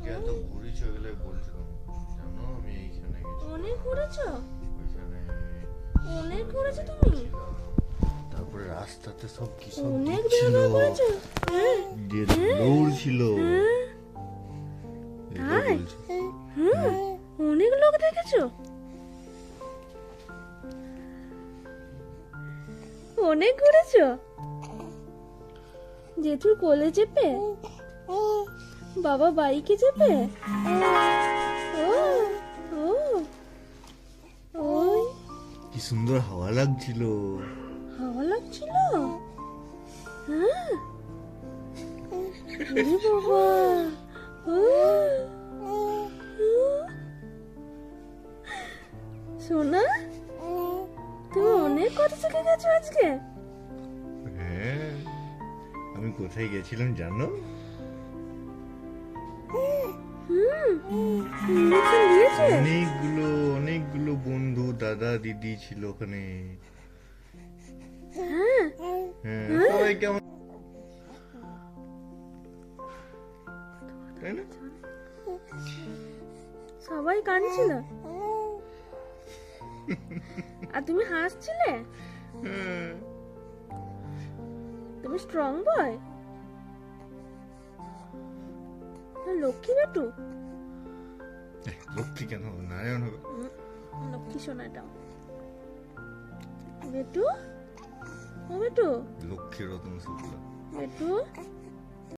আজকে এত ঘুরেছো এগুলো বলছিলাম জানো আমি এইখানে গেছি অনেক ঘুরেছো ওইখানে অনেক ঘুরেছো তুমি তারপরে রাস্তাতে সব কি সব অনেক ছিল জায়গা ঘুরেছো হ্যাঁ যে দৌড় ছিল তাই অনেক লোক দেখেছো অনেক ঘুরেছো জেঠুর কোলে চেপে বাবা বাইকে চেপে ও ও ওই কি সুন্দর হাওয়া লাগছিল হাওয়া লাগছিল হ্যাঁ ওরে বাবা ও, ও। সোনা তুমি অনেক কথা শিখে গেছো আজকে হ্যাঁ আমি কোথায় গেছিলাম জানো ইঞ্জেকশন দিয়েছে অনেকগুলো বন্ধু দাদা দিদি ছিল ওখানে হ্যাঁ হ্যাঁ সবাই কেমন তাই না সবাই কাঁদছিল আর তুমি হাসছিলে হ্যাঁ। তুমি স্ট্রং বয় লক্ষ্মী বেটু লক্ষ্মী কেন হবে নারায়ণ হবে লক্ষ্মী সোনাটাও বেটু ও বেটু লক্ষ্মী রতন শুক্লা বেটু